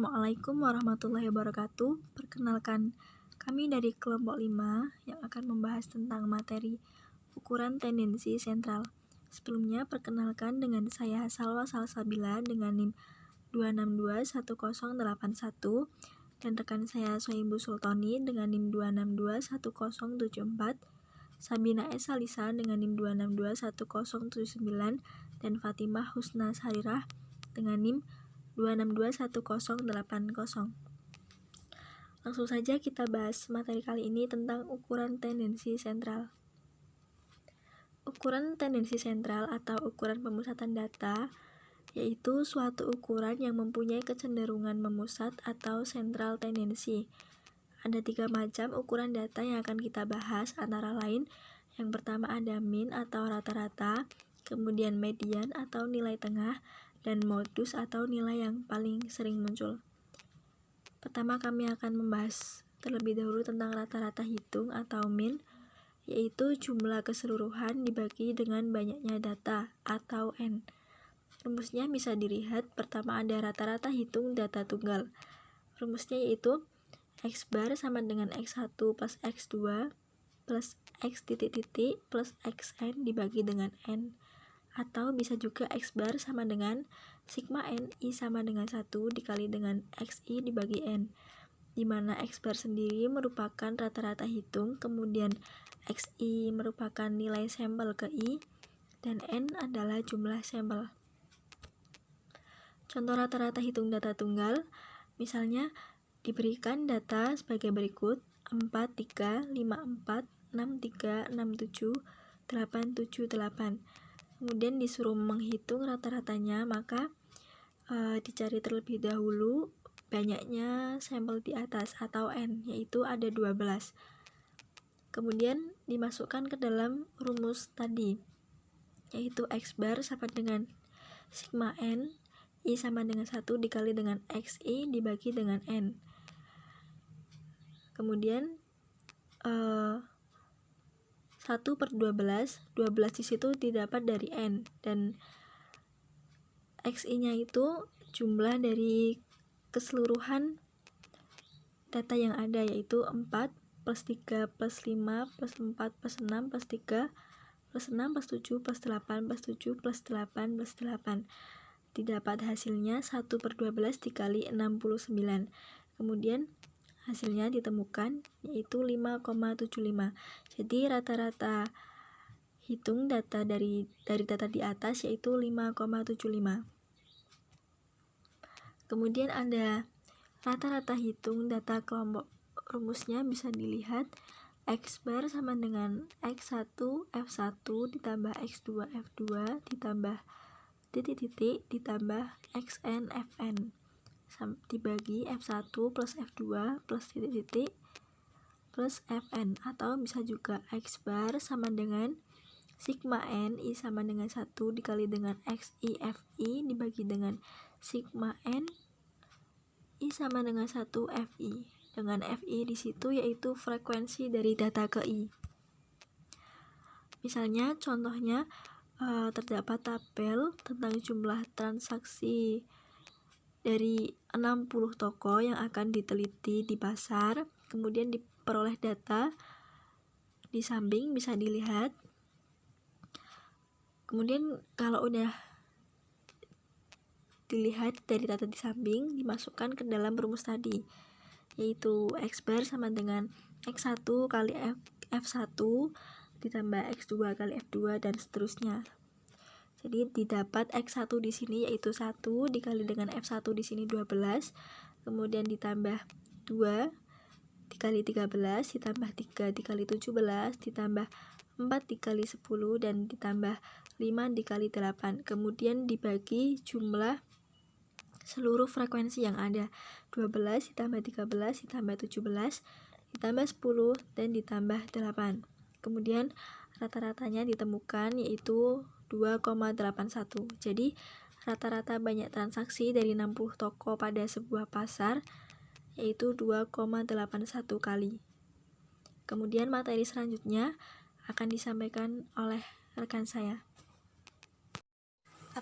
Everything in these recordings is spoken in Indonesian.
Assalamualaikum warahmatullahi wabarakatuh. Perkenalkan, kami dari kelompok 5 yang akan membahas tentang materi ukuran tendensi sentral. Sebelumnya, perkenalkan dengan saya Salwa Salsabila dengan NIM 2621081 dan rekan saya Sohibul Sultoni dengan NIM 2621074, Sabina S. Salisa dengan NIM 2621079 dan Fatimah Husna Sarirah dengan NIM 2621080. Langsung saja kita bahas materi kali ini tentang ukuran tendensi sentral. Ukuran tendensi sentral atau ukuran pemusatan data yaitu suatu ukuran yang mempunyai kecenderungan memusat atau sentral tendensi. Ada 3 macam ukuran data yang akan kita bahas, antara lain yang pertama ada mean atau rata-rata, kemudian median atau nilai tengah, dan modus atau nilai yang paling sering muncul. Pertama kami akan membahas terlebih dahulu tentang rata-rata hitung atau mean, yaitu jumlah keseluruhan dibagi dengan banyaknya data atau N. Rumusnya bisa dilihat, pertama ada rata-rata hitung data tunggal. Rumusnya yaitu X bar sama dengan X1 plus X2 plus X titik-titik plus XN dibagi dengan N. Atau bisa juga X bar sama dengan sigma N I sama dengan 1 dikali dengan XI dibagi N, di mana X bar sendiri merupakan rata-rata hitung, kemudian XI merupakan nilai sampel ke I, dan N adalah jumlah sampel. Contoh rata-rata hitung data tunggal, misalnya diberikan data sebagai berikut: 4, 3, 5, 4, 6, 3, 6, 7, 8, 7, 8. Kemudian disuruh menghitung rata-ratanya, maka dicari terlebih dahulu banyaknya sampel di atas atau N, yaitu ada 12. Kemudian dimasukkan ke dalam rumus tadi, yaitu X bar sama dengan sigma N I sama dengan 1 dikali dengan XI dibagi dengan N. Kemudian 1/12 di situ didapat dari N, dan XI-nya itu jumlah dari keseluruhan data yang ada, yaitu 4 plus 3 plus 5 plus 4 plus 6 plus 3 plus 6 plus 7 plus 8 plus 7 plus 8 plus 8. Didapat hasilnya 1/12 dikali 69. Kemudian hasilnya ditemukan yaitu 5,75. Jadi rata-rata hitung data dari data di atas yaitu 5,75. Kemudian ada rata-rata hitung data kelompok. Rumusnya bisa dilihat X bar sama dengan X1 F1 ditambah X2 F2 ditambah titik-titik ditambah XN Fn dibagi F1 plus F2 plus titik-titik plus Fn, atau bisa juga X bar sama dengan sigma N I sama dengan 1 dikali dengan XI Fi dibagi dengan sigma N I sama dengan 1 Fi, dengan Fi di situ yaitu frekuensi dari data ke I. Misalnya contohnya terdapat tabel tentang jumlah transaksi dari 60 toko yang akan diteliti di pasar, kemudian diperoleh data di samping bisa dilihat. Kemudian kalau udah dilihat dari data di samping, dimasukkan ke dalam rumus tadi, yaitu X bar sama dengan X1 kali F1 ditambah X2 kali F2 dan seterusnya. Jadi didapat X1 di sini yaitu 1 dikali dengan F1 di sini 12, kemudian ditambah 2 dikali 13 ditambah 3 dikali 17 ditambah 4 dikali 10 dan ditambah 5 dikali 8. Kemudian dibagi jumlah seluruh frekuensi yang ada, 12 ditambah 13 ditambah 17 ditambah 10 dan ditambah 8. Kemudian rata-ratanya ditemukan yaitu 2,81. Jadi rata-rata banyak transaksi dari 60 toko pada sebuah pasar yaitu 2,81 kali. Kemudian materi selanjutnya akan disampaikan oleh rekan saya.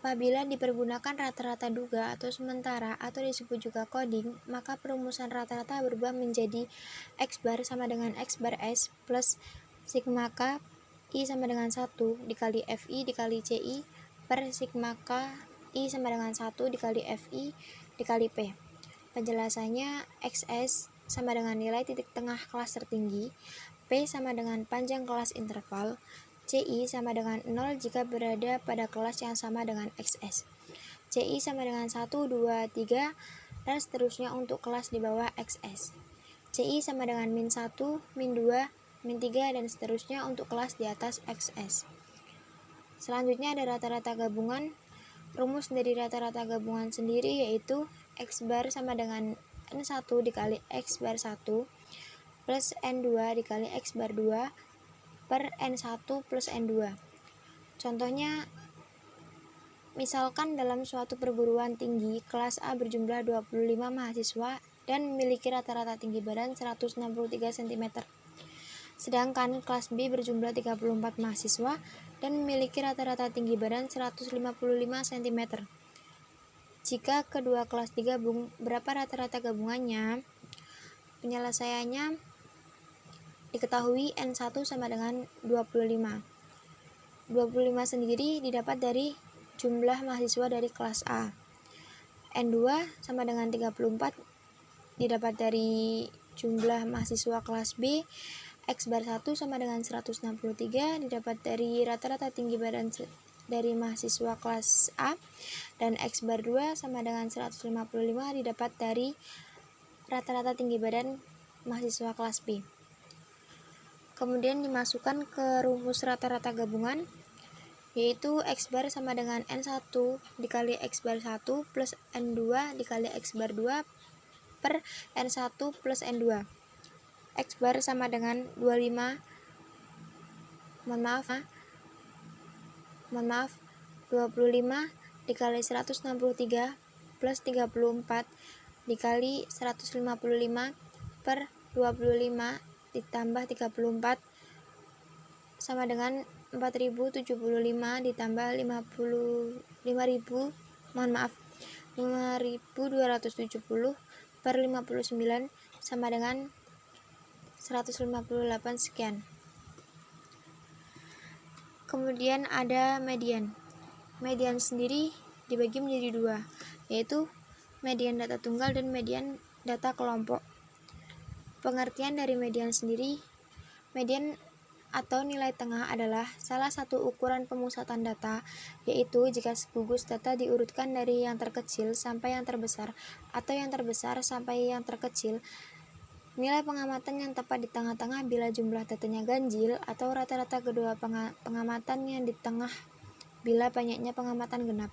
Apabila dipergunakan rata-rata duga atau sementara atau disebut juga coding, maka perumusan rata-rata berubah menjadi X bar sama dengan X bar S plus sigma K I sama dengan 1 dikali FI dikali CI per sigma K I sama dengan 1 dikali FI dikali P. Penjelasannya, XS sama dengan nilai titik tengah kelas tertinggi, P sama dengan panjang kelas interval, CI sama dengan 0 jika berada pada kelas yang sama dengan XS. CI sama dengan 1, 2, 3, dan seterusnya untuk kelas di bawah XS. CI sama dengan min 1, min 2, min 3, dan seterusnya untuk kelas di atas XS. Selanjutnya ada rata-rata gabungan. Rumus dari rata-rata gabungan sendiri yaitu X bar sama dengan N1 dikali X bar 1 plus N2 dikali X bar 2 per N1 plus N2. Contohnya, misalkan dalam suatu perguruan tinggi, kelas A berjumlah 25 mahasiswa dan memiliki rata-rata tinggi badan 163 cm. Sedangkan kelas B berjumlah 34 mahasiswa dan memiliki rata-rata tinggi badan 155 cm. Jika kedua kelas digabung, berapa rata-rata gabungannya? Penyelesaiannya diketahui N1 sama dengan 25. 25 sendiri didapat dari jumlah mahasiswa dari kelas A. N2 sama dengan 34 didapat dari jumlah mahasiswa kelas B. X bar 1 sama dengan 163 didapat dari rata-rata tinggi badan dari mahasiswa kelas A. Dan X bar 2 sama dengan 155 didapat dari rata-rata tinggi badan mahasiswa kelas B. Kemudian dimasukkan ke rumus rata-rata gabungan, yaitu X bar sama dengan N1 dikali X bar 1 plus N2 dikali X bar 2 per N1 plus N2. X bar sama dengan 25, mohon maaf, 25 dikali 163 plus 34 dikali 155 per 25 ditambah 34 sama dengan 4075 ditambah 5270 per 59 sama dengan 158 sekian. Kemudian ada median. Median sendiri dibagi menjadi dua, yaitu median data tunggal dan median data kelompok. Pengertian dari median sendiri, median atau nilai tengah adalah salah satu ukuran pemusatan data, yaitu jika gugus data diurutkan dari yang terkecil sampai yang terbesar atau yang terbesar sampai yang terkecil. Nilai pengamatan yang tepat di tengah-tengah bila jumlah datanya ganjil, atau rata-rata kedua pengamatan yang di tengah bila banyaknya pengamatan genap.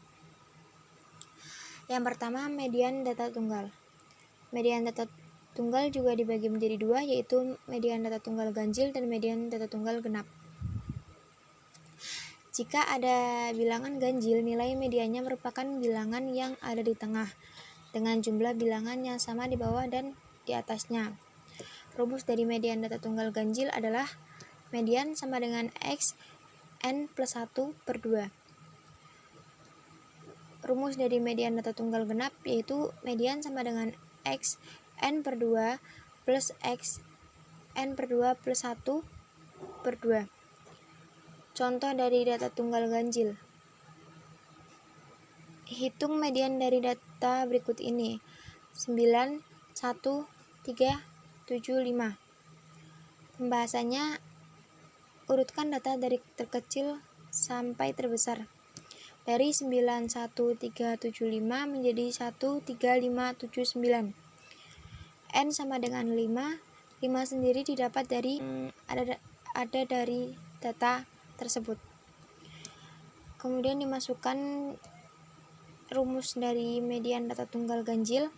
Yang pertama, median data tunggal. Median data tunggal juga dibagi menjadi dua, yaitu median data tunggal ganjil dan median data tunggal genap. Jika ada bilangan ganjil, nilai mediannya merupakan bilangan yang ada di tengah, dengan jumlah bilangan yang sama di bawah dan di atasnya. Rumus dari median data tunggal ganjil adalah median sama dengan X N plus 1 per 2. Rumus dari median data tunggal genap yaitu median sama dengan X N per 2 plus X N per 2 plus 1 per 2. Contoh dari data tunggal ganjil. Hitung median dari data berikut ini: 9, 1, 3, 7, 5. Pembahasannya, urutkan data dari terkecil sampai terbesar. Dari 91375 menjadi 13579. N sama dengan 5. 5 sendiri didapat dari ada dari data tersebut. Kemudian dimasukkan rumus dari median data tunggal ganjil,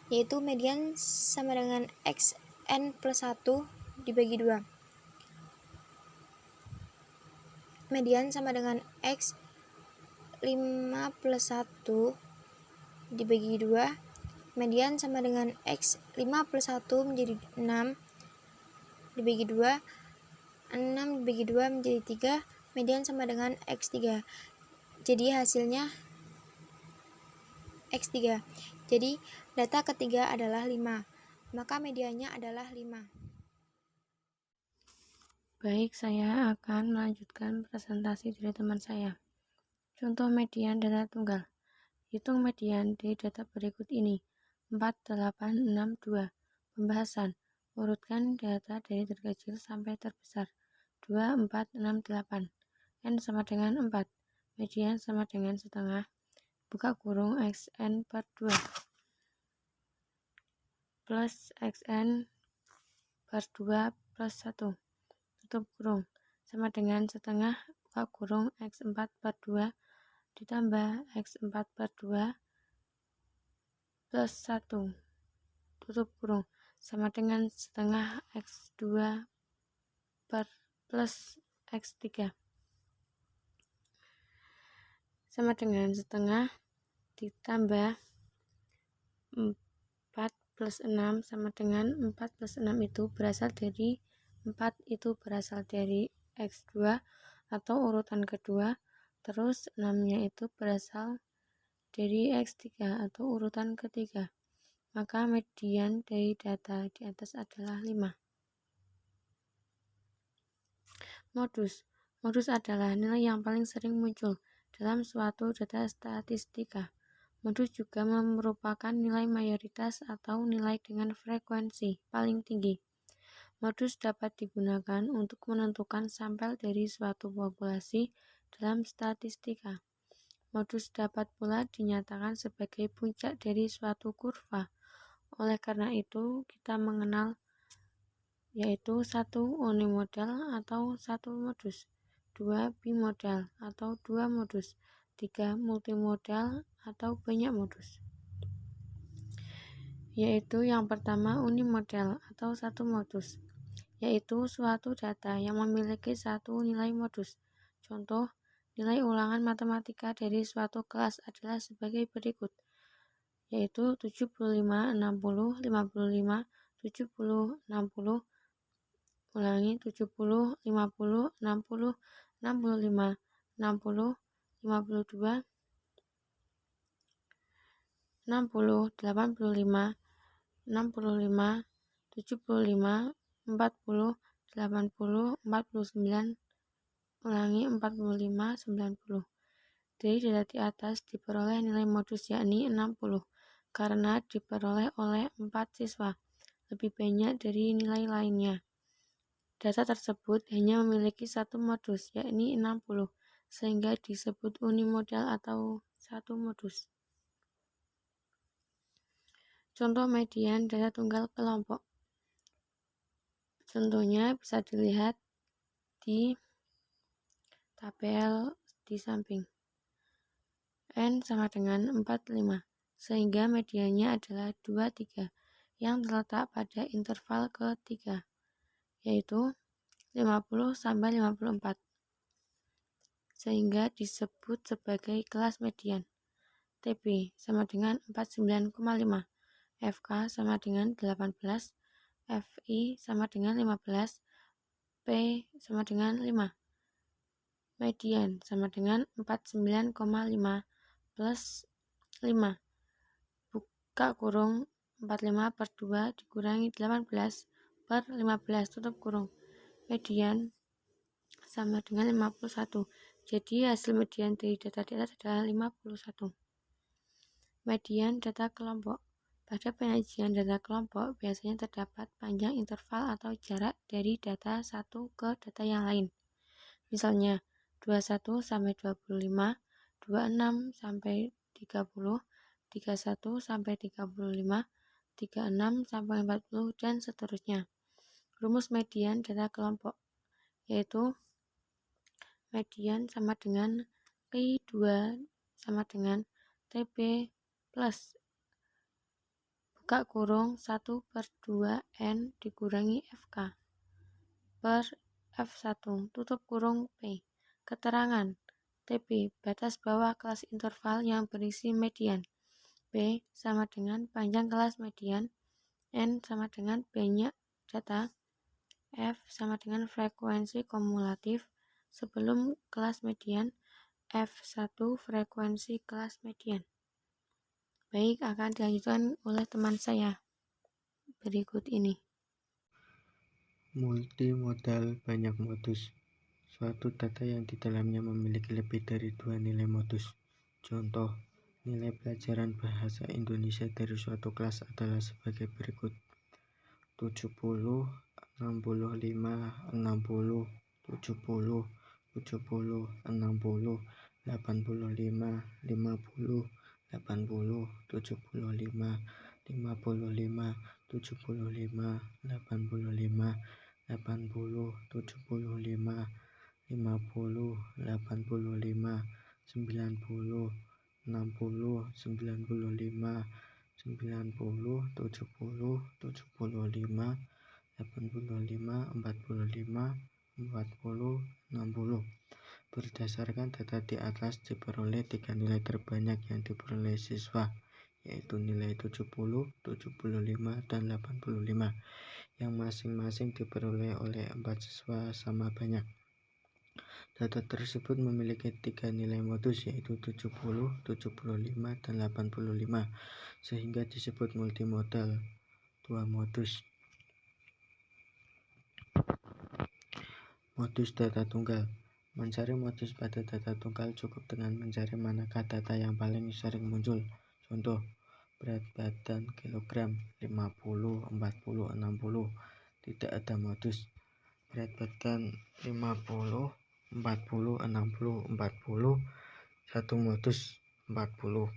yaitu median sama dengan X N plus 1 dibagi 2. Median sama dengan X 5 plus 1 dibagi 2. Median sama dengan X 5 plus 1 menjadi 6 dibagi 2. 6 dibagi 2 menjadi 3. Median sama dengan X3. Jadi hasilnya X3. Jadi data ketiga adalah 5, maka mediannya adalah 5. Baik, saya akan melanjutkan presentasi dari teman saya. Contoh median data tunggal. Hitung median dari data berikut ini. 4862. Pembahasan. Urutkan data dari terkecil sampai terbesar. 2468. N sama dengan 4. Median sama dengan setengah. Buka kurung XN per 2. Plus XN per 2 plus 1. Tutup kurung. Sama dengan setengah. Buka kurung X4 per 2 ditambah X4 per 2 plus 1 tutup kurung sama dengan setengah X2 per plus X3 sama dengan setengah ditambah 4 plus 6 sama dengan 4 plus 6 itu berasal dari 4 itu berasal dari X2 atau urutan kedua, terus 6 nya itu berasal dari X3 atau urutan ketiga. Maka median dari data di atas adalah 5. Modus. Modus adalah nilai yang paling sering muncul dalam suatu data statistika. Modus juga merupakan nilai mayoritas atau nilai dengan frekuensi paling tinggi. Modus dapat digunakan untuk menentukan sampel dari suatu populasi dalam statistika. Modus dapat pula dinyatakan sebagai puncak dari suatu kurva. Oleh karena itu, kita mengenal yaitu 1 unimodal atau 1 modus, 2 bimodal atau 2 modus, 3 multimodal atau banyak modus. Yaitu yang pertama unimodal atau 1 modus, yaitu suatu data yang memiliki satu nilai modus. Contoh, nilai ulangan matematika dari suatu kelas adalah sebagai berikut, yaitu 75, 60, 55, 70, 60, ulangi 70, 50, 60, 65, 60, 52, 60, 85, 65, 75, 40, 80, 49, ulangi 45, 90. Dari data di atas diperoleh nilai modus yakni 60 karena diperoleh oleh 4 siswa, lebih banyak dari nilai lainnya. Data tersebut hanya memiliki satu modus yakni 60 sehingga disebut unimodal atau satu modus. Contoh median data tunggal kelompok. Contohnya bisa dilihat di tabel di samping. N sama dengan 45, sehingga mediannya adalah 23 yang terletak pada interval ketiga, yaitu 50 sampai 54, sehingga disebut sebagai kelas median. TB sama dengan 49,5, FK sama dengan 18, FI sama dengan 15, P sama dengan 5. Median sama dengan 49,5 plus 5. Buka kurung 45 per 2 dikurangi 18 per 15 tutup kurung. Median sama dengan 51. Jadi hasil median dari data di atas adalah 51. Median data kelompok. Pada penyajian data kelompok biasanya terdapat panjang interval atau jarak dari data satu ke data yang lain. Misalnya 21 sampai 25, 26 sampai 30, 31 sampai 35, 36 sampai 40 dan seterusnya. Rumus median data kelompok yaitu median sama dengan Q2 sama dengan TB plus buka kurung 1 per 2 N dikurangi FK per F1 tutup kurung P. Keterangan TB batas bawah kelas interval yang berisi median. B sama dengan panjang kelas median. N sama dengan banyak data. F sama dengan frekuensi kumulatif sebelum kelas median. F1 frekuensi kelas median. Baik, akan dilanjutkan oleh teman saya berikut ini. Multimodal banyak modus. Suatu data yang di dalamnya memiliki lebih dari 2 nilai modus. Contoh, nilai pelajaran bahasa Indonesia dari suatu kelas adalah sebagai berikut: 70, 65, 60, 70, 70, 60, 85, 50, 80, 75, 55, 75, 85, 80, 75, 50, 85, 90, 60, 95, 90, 70, 75, 85, 45, 40, 60. Berdasarkan data di atas diperoleh 3 nilai terbanyak yang diperoleh siswa, yaitu nilai 70, 75, dan 85, yang masing-masing diperoleh oleh 4 siswa sama banyak. Data tersebut memiliki 3 nilai modus, yaitu 70, 75, dan 85, sehingga disebut multimodal 2 modus. Modus data tunggal. Mencari modus pada data tunggal cukup dengan mencari manakah data yang paling sering muncul. Contoh, berat badan kilogram 50, 40, 60. Tidak ada modus. Berat badan 50, 40, 60, 40. Satu modus 40.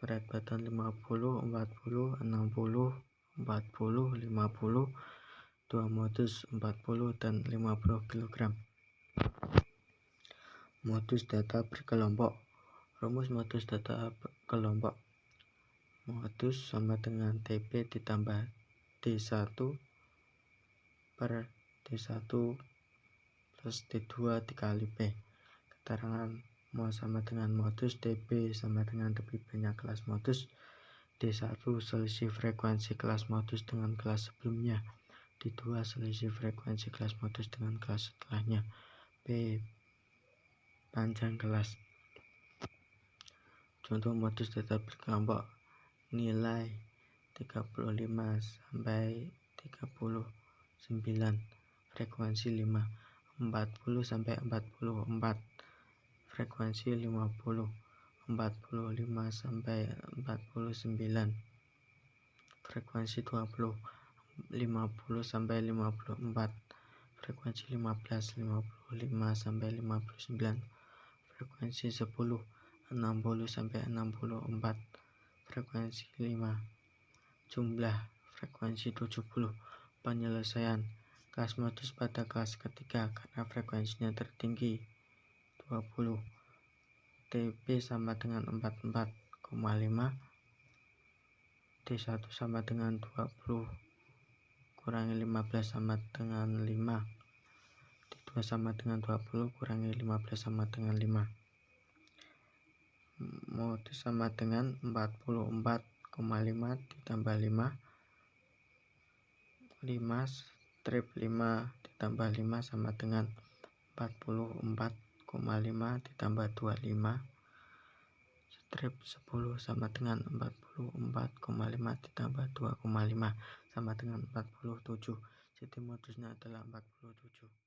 Berat badan 50, 40, 60, 40, 50. 2 modus 40 dan 50 kg. Modus data berkelompok. Rumus modus data kelompok. Modus sama dengan TP ditambah D1 per D1 plus D2 dikali P. Keterangan mau sama dengan modus. DB sama dengan lebih banyak kelas modus. D1 selisih frekuensi kelas modus dengan kelas sebelumnya. D2 selisih frekuensi kelas modus dengan kelas setelahnya. P panjang kelas. Contoh modus data berkelompok. Nilai 35 sampai 39, frekuensi 5. 40 sampai 44, frekuensi 50. 45 sampai 49, frekuensi 20. 50 sampai 54, frekuensi 15. 55 sampai 59, frekuensi 10. 60 sampai 64, frekuensi 5. Jumlah frekuensi 70. Penyelesaian kelas modus pada kelas ketiga karena frekuensinya tertinggi 20. TP sama dengan 44,5. D1 sama dengan 20 kurangi 15 sama dengan 5. D2 sama dengan 20 kurangi 15 sama dengan 5. Modus sama dengan 44,5 ditambah 5. 5 strip 5 ditambah 5 sama dengan 44,5 ditambah 25. Strip 10 sama dengan 44,5 ditambah 2,5 sama dengan 47. Jadi modusnya adalah 47.